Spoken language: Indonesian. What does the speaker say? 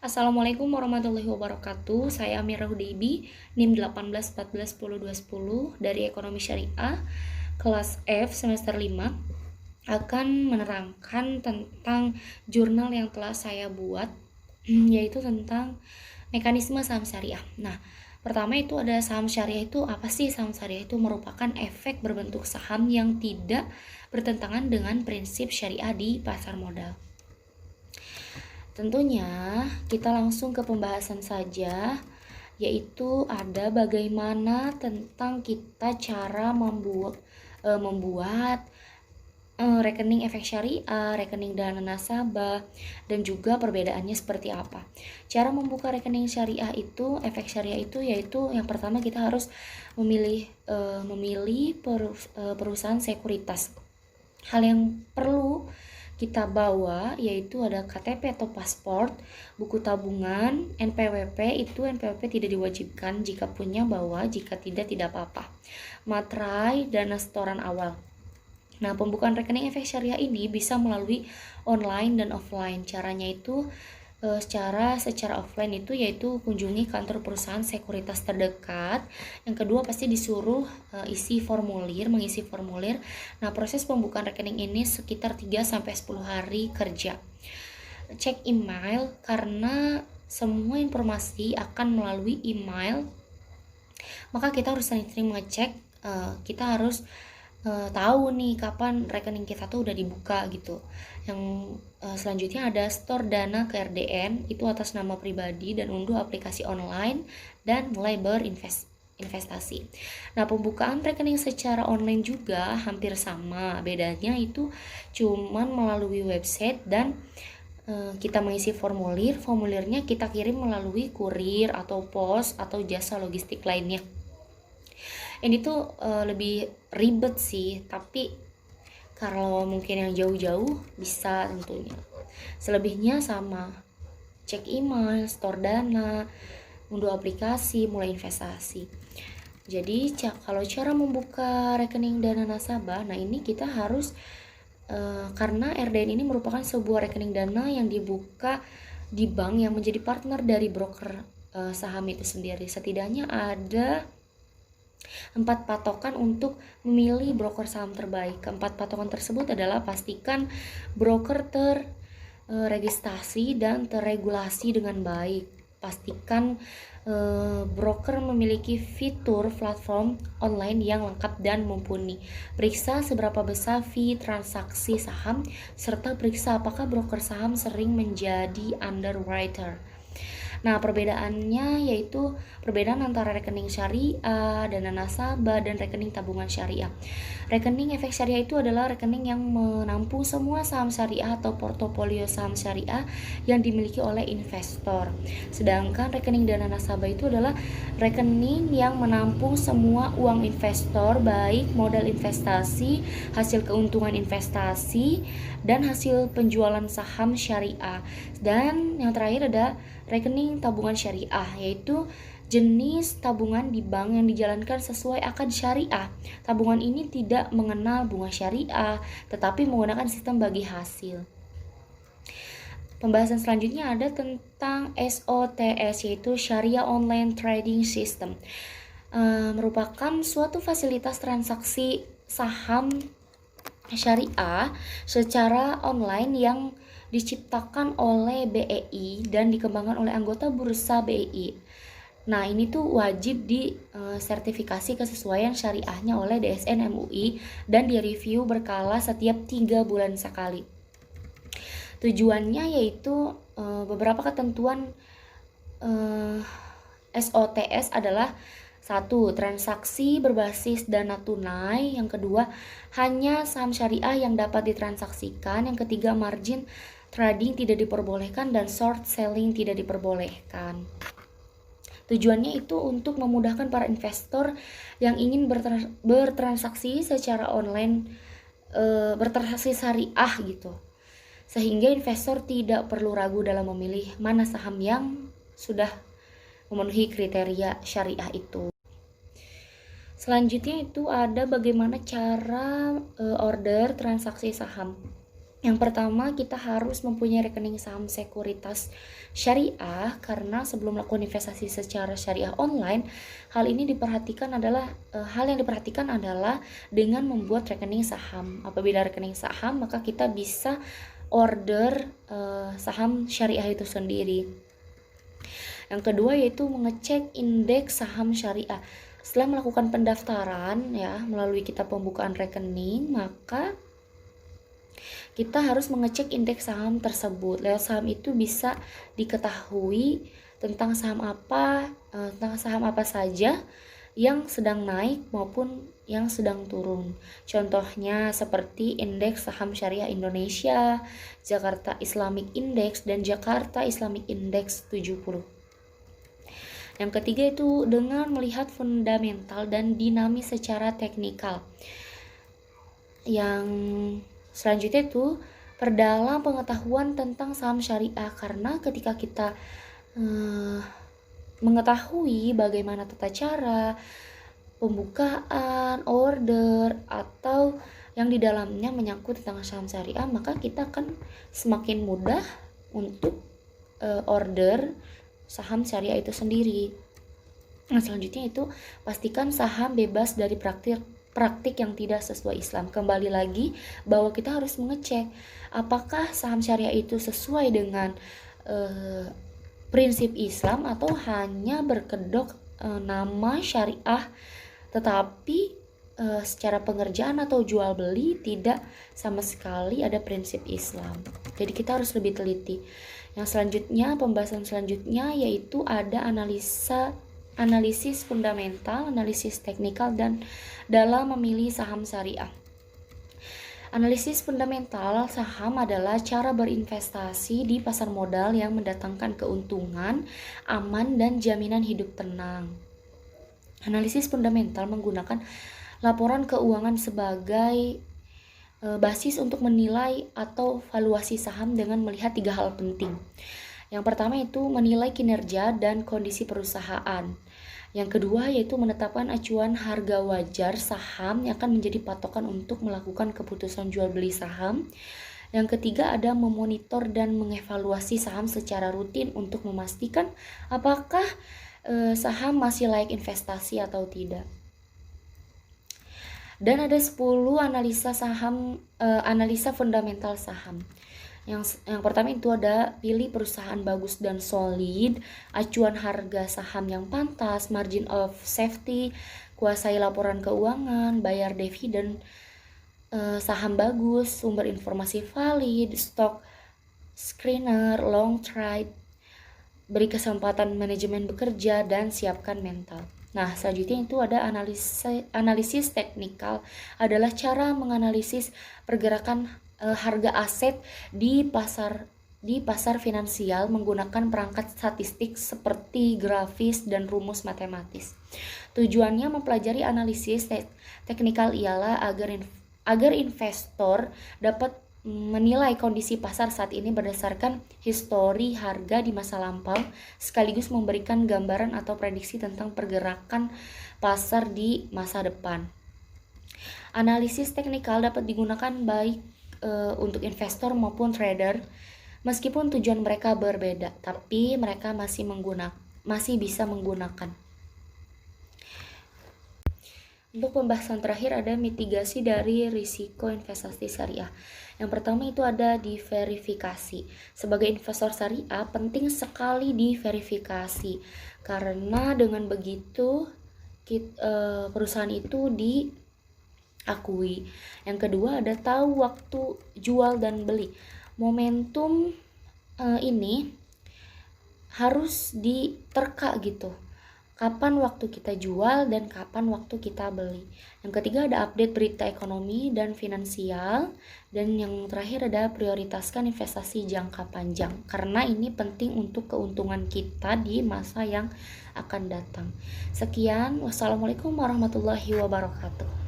Assalamualaikum warahmatullahi wabarakatuh. Saya Amirah Hudaybi, NIM 1814102010 dari Ekonomi Syariah, kelas F semester 5, akan menerangkan tentang jurnal yang telah saya buat, yaitu tentang mekanisme saham syariah. Nah, pertama itu ada saham syariah. Itu apa sih? Saham syariah itu merupakan efek berbentuk saham yang tidak bertentangan dengan prinsip syariah di pasar modal. Tentunya kita langsung ke pembahasan saja, yaitu ada bagaimana tentang kita cara membuat rekening efek syariah, rekening dana nasabah, dan juga perbedaannya seperti apa. Cara membuka rekening syariah itu, efek syariah itu yaitu yang pertama kita harus memilih perusahaan sekuritas. Hal yang perlu kita bawa yaitu ada KTP atau paspor, buku tabungan, NPWP. Itu NPWP tidak diwajibkan, jika punya bawa, jika tidak apa-apa. Materai, dana setoran awal. Nah, pembukaan rekening efek syariah ini bisa melalui online dan offline. Caranya itu secara offline itu yaitu kunjungi kantor perusahaan sekuritas terdekat. Yang kedua pasti disuruh mengisi formulir. Nah, proses pembukaan rekening ini sekitar 3-10 hari kerja. Cek email karena semua informasi akan melalui email. Maka kita harus sering-sering mengecek, kita harus tahu nih kapan rekening kita tuh udah dibuka gitu. Yang selanjutnya ada store dana ke RDN, itu atas nama pribadi dan unduh aplikasi online dan mulai berinvestasi. Nah, pembukaan rekening secara online juga hampir sama, bedanya itu cuman melalui website dan kita mengisi formulirnya kita kirim melalui kurir atau pos atau jasa logistik lainnya. Ini tuh lebih ribet sih, tapi kalau mungkin yang jauh-jauh bisa tentunya. Selebihnya sama, cek email, store dana, unduh aplikasi, mulai investasi. Jadi kalau cara membuka rekening dana nasabah, nah ini kita harus karena RDN ini merupakan sebuah rekening dana yang dibuka di bank yang menjadi partner dari broker saham itu sendiri. Setidaknya ada 4 patokan untuk memilih broker saham terbaik. Keempat patokan tersebut adalah pastikan broker terregistrasi dan terregulasi dengan baik. Pastikan broker memiliki fitur platform online yang lengkap dan mumpuni. Periksa seberapa besar fee transaksi saham, serta periksa apakah broker saham sering menjadi underwriter. Nah, perbedaannya yaitu perbedaan antara rekening syariah, dana nasabah, dan rekening tabungan syariah. Rekening efek syariah itu adalah rekening yang menampung semua saham syariah atau portofolio saham syariah yang dimiliki oleh investor. Sedangkan rekening dana nasabah itu adalah rekening yang menampung semua uang investor, baik modal investasi, hasil keuntungan investasi, dan hasil penjualan saham syariah. Dan yang terakhir ada rekening tabungan syariah, yaitu jenis tabungan di bank yang dijalankan sesuai akad syariah. Tabungan ini tidak mengenal bunga syariah, tetapi menggunakan sistem bagi hasil. Pembahasan selanjutnya ada tentang SOTS, yaitu Syariah Online Trading System. Merupakan suatu fasilitas transaksi saham syariah secara online yang diciptakan oleh BEI dan dikembangkan oleh anggota bursa BEI. Nah, ini tuh wajib di sertifikasi kesesuaian syariahnya oleh DSN MUI dan direview berkala setiap 3 bulan sekali. Tujuannya yaitu beberapa ketentuan SOTS adalah: 1. Transaksi berbasis dana tunai. Yang kedua, hanya saham syariah yang dapat ditransaksikan. Yang ketiga, margin trading tidak diperbolehkan dan short selling tidak diperbolehkan. Tujuannya itu untuk memudahkan para investor yang ingin bertransaksi secara online, bertransaksi syariah gitu, sehingga investor tidak perlu ragu dalam memilih mana saham yang sudah memenuhi kriteria syariah itu. Selanjutnya itu ada bagaimana cara order transaksi saham. Yang pertama, kita harus mempunyai rekening saham sekuritas syariah, karena sebelum melakukan investasi secara syariah online, hal yang diperhatikan adalah dengan membuat rekening saham. Apabila rekening saham, maka kita bisa order saham syariah itu sendiri. Yang kedua yaitu mengecek indeks saham syariah. Setelah melakukan pendaftaran ya melalui kita pembukaan rekening, maka kita harus mengecek indeks saham tersebut. Lewat saham itu bisa diketahui tentang saham apa saja yang sedang naik maupun yang sedang turun. Contohnya seperti indeks saham syariah Indonesia, Jakarta Islamic Index, dan Jakarta Islamic Index 70. Yang ketiga itu dengan melihat fundamental dan dinamis secara teknikal. Yang selanjutnya itu perdalam pengetahuan tentang saham syariah, karena ketika kita mengetahui bagaimana tata cara pembukaan, order, atau yang di dalamnya menyangkut tentang saham syariah, maka kita akan semakin mudah untuk order saham syariah itu sendiri. Nah, selanjutnya itu pastikan saham bebas dari praktik yang tidak sesuai Islam. Kembali lagi bahwa kita harus mengecek apakah saham syariah itu sesuai dengan prinsip Islam atau hanya berkedok nama syariah, tetapi secara pengerjaan atau jual beli tidak sama sekali ada prinsip Islam. Jadi kita harus lebih teliti. Yang selanjutnya, pembahasan selanjutnya yaitu ada analisis fundamental, analisis teknikal, dan dalam memilih saham syariah. Analisis fundamental saham adalah cara berinvestasi di pasar modal yang mendatangkan keuntungan, aman, dan jaminan hidup tenang. Analisis fundamental menggunakan laporan keuangan sebagai basis untuk menilai atau valuasi saham dengan melihat 3 hal penting. Yang pertama itu menilai kinerja dan kondisi perusahaan. Yang kedua yaitu menetapkan acuan harga wajar saham yang akan menjadi patokan untuk melakukan keputusan jual beli saham. Yang ketiga ada memonitor dan mengevaluasi saham secara rutin untuk memastikan apakah saham masih layak investasi atau tidak. Dan ada 10 analisa fundamental saham. Yang pertama itu ada pilih perusahaan bagus dan solid, acuan harga saham yang pantas, margin of safety, kuasai laporan keuangan, bayar dividen, saham bagus, sumber informasi valid, stock screener, long trade, beri kesempatan manajemen bekerja, dan siapkan mental. Nah, selanjutnya itu ada analisis teknikal, adalah cara menganalisis pergerakan harga aset di pasar finansial menggunakan perangkat statistik seperti grafis dan rumus matematis. Tujuannya mempelajari analisis teknikal ialah agar investor dapat menilai kondisi pasar saat ini berdasarkan histori harga di masa lampau, sekaligus memberikan gambaran atau prediksi tentang pergerakan pasar di masa depan. Analisis teknikal dapat digunakan baik untuk investor maupun trader, meskipun tujuan mereka berbeda, tapi mereka masih bisa menggunakan. Untuk pembahasan terakhir ada mitigasi dari risiko investasi syariah. Yang pertama itu ada diverifikasi. Sebagai investor syariah penting sekali diverifikasi, karena dengan begitu perusahaan itu diakui. Yang kedua ada tahu waktu jual dan beli. Momentum ini harus diterka gitu. Kapan waktu kita jual dan kapan waktu kita beli. Yang ketiga ada update berita ekonomi dan finansial. Dan yang terakhir ada prioritaskan investasi jangka panjang, karena ini penting untuk keuntungan kita di masa yang akan datang. Sekian, wassalamualaikum warahmatullahi wabarakatuh.